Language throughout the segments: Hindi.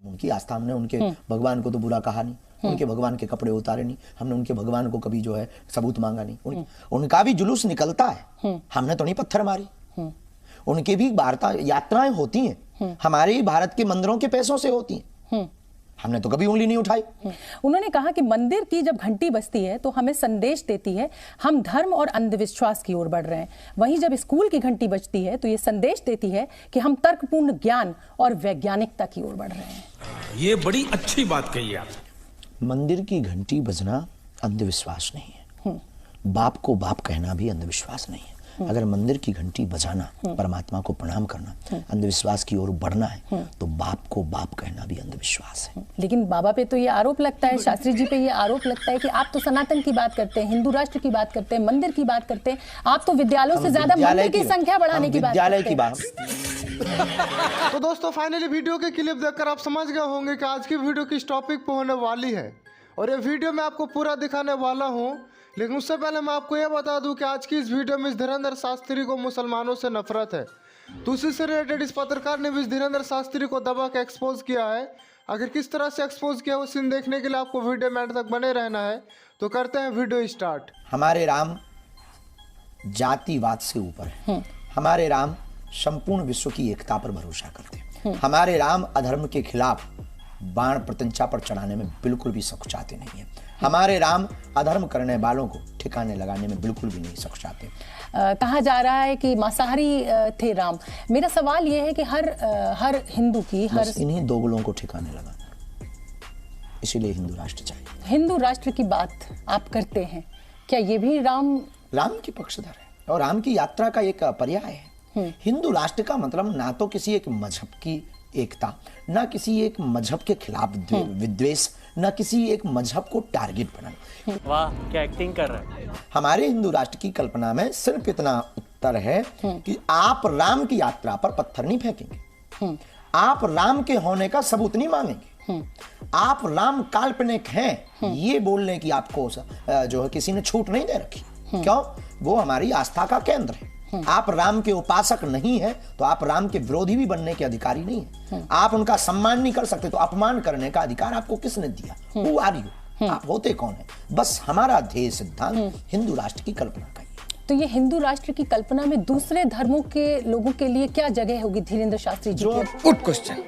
उनकी आस्था, हमने उनके भगवान को तो बुरा कहा नहीं, उनके भगवान के कपड़े उतारे नहीं, हमने उनके भगवान को कभी जो है सबूत मांगा नहीं। उनका भी जुलूस निकलता है, हमने तो नहीं पत्थर मारी। उनकी भी वार्ता यात्राएं होती हैं, हमारे भारत के मंदिरों के पैसों से होती हैं, हमने तो कभी उंगली नहीं उठाई। उन्होंने कहा कि मंदिर की जब घंटी बजती है तो हमें संदेश देती है हम धर्म और अंधविश्वास की ओर बढ़ रहे हैं, वहीं जब स्कूल की घंटी बजती है तो ये संदेश देती है कि हम तर्कपूर्ण ज्ञान और वैज्ञानिकता की ओर बढ़ रहे हैं। ये बड़ी अच्छी बात कही आप। मंदिर की घंटी बजना अंधविश्वास नहीं है, बाप को बाप कहना भी अंधविश्वास नहीं है। अगर मंदिर की घंटी बजाना, परमात्मा को प्रणाम करना, अंधविश्वास की ओर बढ़ना है, तो बाप को बाप कहना भी अंधविश्वास है। लेकिन बाबा पे तो ये आरोप लगता है, शास्त्री जी पे ये आरोप लगता है कि आप तो सनातन की बात करते हैं, हिंदू राष्ट्र की बात करते हैं, मंदिर की बात करते हैं, आप तो विद्यालयों से ज्यादा मंदिर की संख्या बढ़ाने की बात करते हैं। तो दोस्तों फाइनली वीडियो के क्लिप देखकर आप समझ गए होंगे कि आज की वीडियो किस टॉपिक पे होने वाली है, और ये वीडियो मैं आपको पूरा दिखाने वाला हूँ। लेकिन उससे पहले मैं आपको यह बता दूं कि आज की इस वीडियो में इस धीरेन्द्र शास्त्री को मुसलमानों से नफरत है, तो उसी से रिलेटेड इस पत्रकार ने भी इस धीरेन्द्र शास्त्री को दबा के एक्सपोज किया है। अगर किस तरह से एक्सपोज किया वो सीन देखने के लिए आपको वीडियो में एंड तक बने रहना है। तो करते हैं वीडियो स्टार्ट। हमारे राम जातिवाद से ऊपर है, हमारे राम संपूर्ण विश्व की एकता पर भरोसा करते हैं, हमारे राम अधर्म के खिलाफ बाण प्रत्यंचा पर चढ़ाने में बिल्कुल भी सकुचाते नहीं है, हमारे राम अधर्म करने वालों को ठिकाने लगाने में बिल्कुल भी नहीं सकुचाते। कहा जा रहा है कि मांसाहारी थे राम। मेरा सवाल यह है कि हर हिंदू की इन्हीं दोगलों को ठिकाने लगाना, इसीलिए हिंदू राष्ट्र चाहिए। हिंदू राष्ट्र की बात आप करते हैं, क्या ये भी राम की पक्षधर है और राम की यात्रा का एक पर्याय है। हिंदू राष्ट्र का मतलब ना तो किसी एक मजहब की एकता, ना किसी एक मजहब के खिलाफ विद्वेष, ना किसी एक मजहब को टारगेट बनाना। वाह क्या एक्टिंग कर रहा है। हमारे हिंदू राष्ट्र की कल्पना में सिर्फ इतना उत्तर है कि आप राम की यात्रा पर पत्थर नहीं फेंकेंगे, आप राम के होने का सबूत नहीं मांगेंगे, आप राम काल्पनिक हैं ये बोलने की आपको जो है किसी ने छूट नहीं दे रखी। क्यों? वो हमारी आस्था का केंद्र है। आप राम के उपासक नहीं है तो आप राम के विरोधी भी बनने के अधिकारी नहीं है। आप उनका सम्मान नहीं कर सकते तो अपमान करने का अधिकार आपको किसने दिया? Who are you? आप होते कौन है? बस हमारा ध्येय सिद्धांत हिंदू राष्ट्र की कल्पना का ही है। तो ये हिंदू राष्ट्र की कल्पना में दूसरे धर्मों के लोगों के लिए क्या जगह होगी Dhirendra Shastri ji? Good question,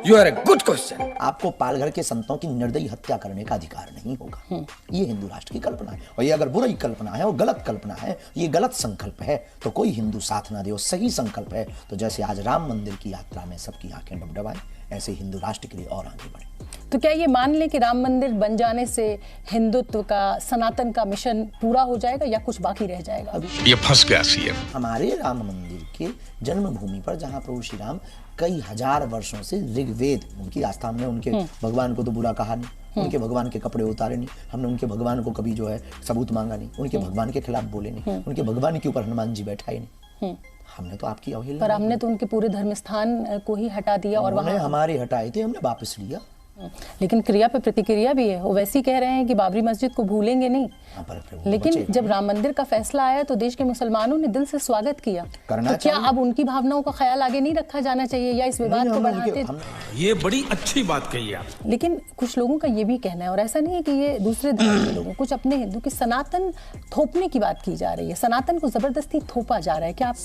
you are a good question. आपको पालघर के संतों की निर्दयी हत्या करने का अधिकार नहीं होगा। ये हिंदू राष्ट्र की कल्पना है, और ये अगर बुरी कल्पना है और गलत कल्पना है, ये गलत संकल्प है, तो कोई हिंदू साथ ना दे। और सही संकल्प है तो जैसे आज राम मंदिर की यात्रा में सबकी आंखें डबडबाएं, ऐसे हिंदू राष्ट्र के लिए और आगे बढ़े। तो क्या ये मान लें कि राम मंदिर बन जाने से हिंदुत्व का, सनातन का मिशन पूरा हो जाएगा या कुछ बाकी रह जाएगा? ये फंस गया सीएम। हमारे राम मंदिर के जन्मभूमि पर जहां प्रभु श्री राम कई हजार वर्षों से ऋग्वेद, उनकी आस्था, हमने उनके भगवान को तो बुरा कहा नहीं, उनके भगवान के कपड़े उतारे नहीं, हमने उनके भगवान को कभी जो है सबूत मांगा नहीं, उनके भगवान के खिलाफ बोले नहीं, उनके भगवान के ऊपर हनुमान जी बैठाए नहीं। हमने तो आपकी अवहेलना, पर हमने तो उनके पूरे धर्म स्थान को ही हटा दिया और वहां हमारे हटाए थे, हमने वापस लिया। लेकिन क्रिया पे प्रतिक्रिया भी है। वो वैसे ही कह रहे हैं कि बाबरी मस्जिद को भूलेंगे नहीं, लेकिन जब राम मंदिर का फैसला आया तो देश के मुसलमानों ने दिल से स्वागत किया। तो क्या अब उनकी भावनाओं का ख्याल आगे नहीं रखा जाना चाहिए या इस विवाद को बढ़ाते? ये बड़ी अच्छी बात कही आप। लेकिन कुछ लोगों का ये भी कहना है, और ऐसा नहीं है कि ये दूसरे धर्म के लोगों, कुछ अपने हिंदू की सनातन थोपने की बात की जा रही है, सनातन को जबरदस्ती थोपा जा रहा है। क्या आप?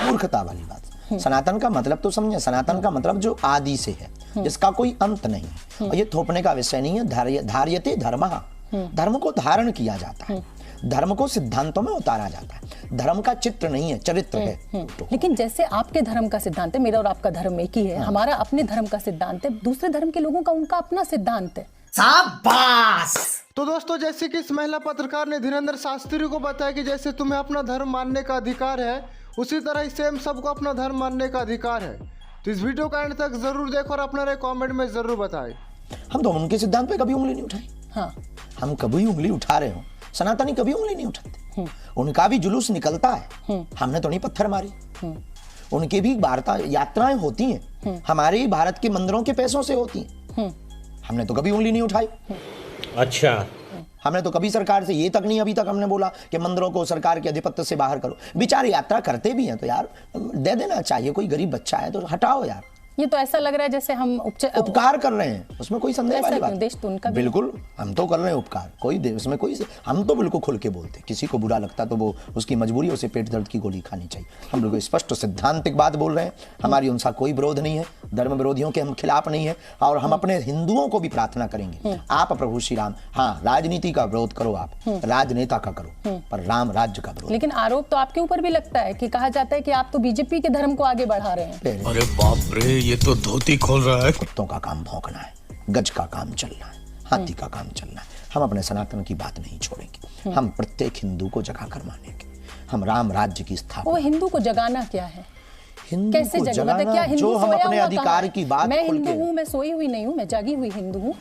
मूर्खता वाली बात। सनातन का मतलब तो समझे, सनातन का मतलब जो आदि से है, जिसका कोई अंत नहीं है, और ये थोपने का विषय नहीं है। धार्यते धर्मः, धर्म को धारण किया जाता है, धर्म को सिद्धांतों में उतारा जाता है, धर्म का चित्र नहीं है, चरित्र है। लेकिन जैसे आपके धर्म का सिद्धांत है, मेरा और आपका धर्म एक ही है, हमारा अपने धर्म का सिद्धांत है, दूसरे धर्म के लोगों का उनका अपना सिद्धांत है। शाबाश। तो दोस्तों जैसे कि इस महिला पत्रकार ने धीरेन्द्र शास्त्री को बताया कि जैसे तुम्हें अपना धर्म मानने का अधिकार है, उसी तरह सेम सबको अपना धर्म मानने का अधिकार है। तो इस वीडियो का एंड तक जरूर देखो और अपना राय कमेंट में जरूर बताएं। हम तो उनके सिद्धांत पे कभी उंगली नहीं उठाई। हाँ, हम कभी उंगली उठा रहे हो, सनातनी कभी उंगली नहीं उठाते। उनका भी जुलूस निकलता है, हमने तो नहीं पत्थर मारी। उनकी भी वार्ता यात्राएं होती हैं, हमारे भारत के मंदिरों के पैसों से होती हैं, हमने तो कभी उंगली नहीं उठाई। अच्छा, हमने तो कभी सरकार से ये तक नहीं अभी तक हमने बोला कि मंदिरों को सरकार के आधिपत्य से बाहर करो। बेचारे यात्रा करते भी हैं तो यार दे देना चाहिए, कोई गरीब बच्चा है तो हटाओ यार, ये तो ऐसा लग रहा है जैसे हम उपकार कर रहे हैं, उसमें कोई संदेह वाली बात देश तो उनका बिल्कुल, हम तो कर रहे हैं उपकार, कोई उसमें कोई हम तो बिल्कुल खुल के बोलते हैं। किसी को बुरा लगता तो वो उसकी मजबूरी, उसे पेट दर्द की गोली खानी चाहिए। हम बिल्कुल स्पष्ट सिद्धांतिक बात बोल रहे हैं, हमारी उनसा कोई विरोध नहीं है, धर्म विरोधियों के हम खिलाफ नहीं है, और हम अपने हिंदुओं को भी प्रार्थना करेंगे, आप प्रभु श्री राम, हाँ राजनीति का विरोध करो आप, राजनेता का करो, पर राम राज्य का विरोध। लेकिन आरोप तो आपके ऊपर भी लगता है कि कहा जाता है कि आप तो बीजेपी के धर्म को आगे बढ़ा रहे हैं। अरे बाप रे, ये तो धोती खोल रहा है। कुत्तों का काम भौंकना है, गज का काम चलना है, हाथी का काम चलना है। हम अपने सनातन की बात नहीं छोड़ेंगे, हम प्रत्येक हिंदू को जगा कर मानेंगे, हम राम राज्य की स्थापना। वो हिंदू को जगाना क्या है? हिंदू कैसे को जगाना? मतलब क्या हिंदू जो हम अपने अधिकार की बात, मैं हिंदू हूँ, मैं सोई हुई नहीं हूँ, मैं जागी हुई हिंदू हूँ।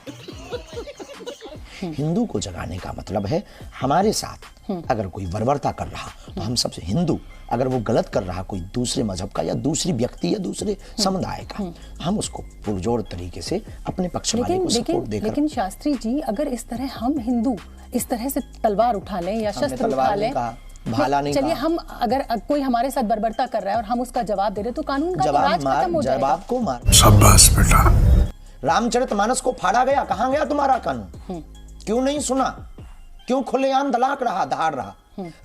हिंदू को जगाने का मतलब है हमारे साथ अगर कोई बर्बरता कर रहा तो हम सबसे हिंदू, अगर वो गलत कर रहा कोई दूसरे मजहब का या दूसरी व्यक्ति या दूसरे समुदाय का, हम उसको पुरजोर तरीके से अपने पक्ष वाले को सपोर्ट देकर। लेकिन शास्त्री जी, अगर इस तरह हम हिंदू इस तरह से तलवार उठा लें या शस्त्र उठा लें, भाला नहीं, चलिए हम अगर कोई हमारे साथ बर्बरता कर रहा है और हम उसका जवाब दे रहे तो कानून का राज खत्म हो जाएगा। जवाब को मार। शाबाश बेटा। रामचरितमानस को फाड़ा गया, कहां गया तुम्हारा कानून? क्यों नहीं सुना? क्यों खुलेआम दलाक रहा, दहाड़ रहा?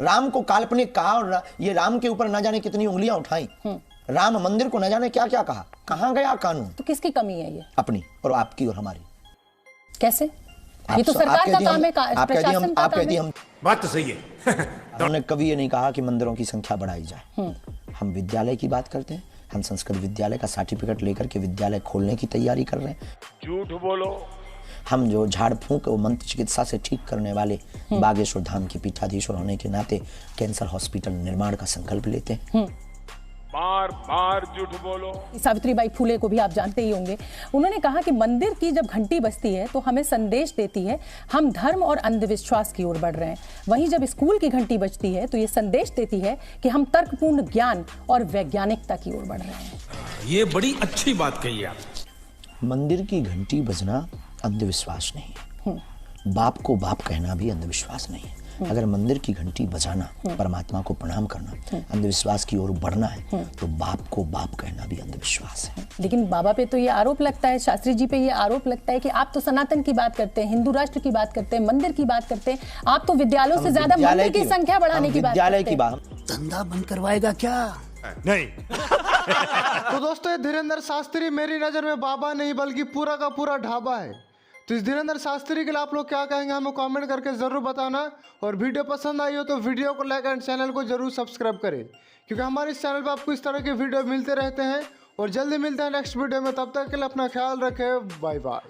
राम को काल्पनिक कहा और ये राम के ऊपर न जाने कितनी उंगलियां उठाई, राम मंदिर को न जाने क्या क्या कहा, कहां गया कानून? तो किसकी कमी है ये? अपनी और आपकी और हमारी। कैसे? ये तो सरकार का काम है, प्रशासन का काम है। बात तो सही है। हमने कभी ये नहीं कहा कि मंदिरों की संख्या बढ़ाई जाए। हम विद्यालय की बात करते हैं, हम संस्कृत विद्यालय का सर्टिफिकेट लेकर के विद्यालय खोलने की तैयारी कर रहे हैं। झूठ बोलो। हम जो झाड़ फूंक और मंत्र चिकित्सा से ठीक करने वाले बागेश्वर धाम के पीठाधीश्वर होने के नाते कैंसर हॉस्पिटल निर्माण का संकल्प लेते हैं। बार बार झूठ बोलो। सावित्रीबाई फुले को भी आप जानते ही होंगे, उन्होंने कहा कि मंदिर की जब घंटी बजती है तो हमें संदेश देती है हम धर्म और अंधविश्वास की ओर बढ़ रहे हैं, वहीं जब स्कूल की घंटी बजती है तो ये संदेश देती है कि हम तर्कपूर्ण ज्ञान और वैज्ञानिकता की ओर बढ़ रहे हैं। ये बड़ी अच्छी बात कही आप। मंदिर की घंटी बजना अंधविश्वास नहीं है, बाप को बाप कहना भी अंधविश्वास नहीं है। अगर मंदिर की घंटी बजाना, परमात्मा को प्रणाम करना, अंधविश्वास की ओर बढ़ना है तो बाप को बाप कहना भी अंधविश्वास है। लेकिन बाबा पे तो ये आरोप लगता है, शास्त्री जी पे ये आरोप लगता है कि आप तो सनातन की बात करते हैं, हिंदू राष्ट्र की बात करते हैं, मंदिर की बात करते हैं, आप तो विद्यालयों से ज्यादा मंदिर की संख्या बढ़ाने की बात करते हैं। धंधा बंद करवाएगा क्या? नहीं। तो दोस्तों, ये धीरेन्द्र शास्त्री मेरी नजर में बाबा नहीं बल्कि पूरा का पूरा ढाबा है। तो इस धीरेन्द्र शास्त्री के लिए आप लोग क्या कहेंगे हमें कमेंट करके जरूर बताना, और वीडियो पसंद आई हो तो वीडियो को लाइक एंड चैनल को जरूर सब्सक्राइब करें, क्योंकि हमारे इस चैनल पर आपको इस तरह के वीडियो मिलते रहते हैं। और जल्दी मिलते हैं नेक्स्ट वीडियो में, तब तक के लिए अपना ख्याल रखें, बाय बाय।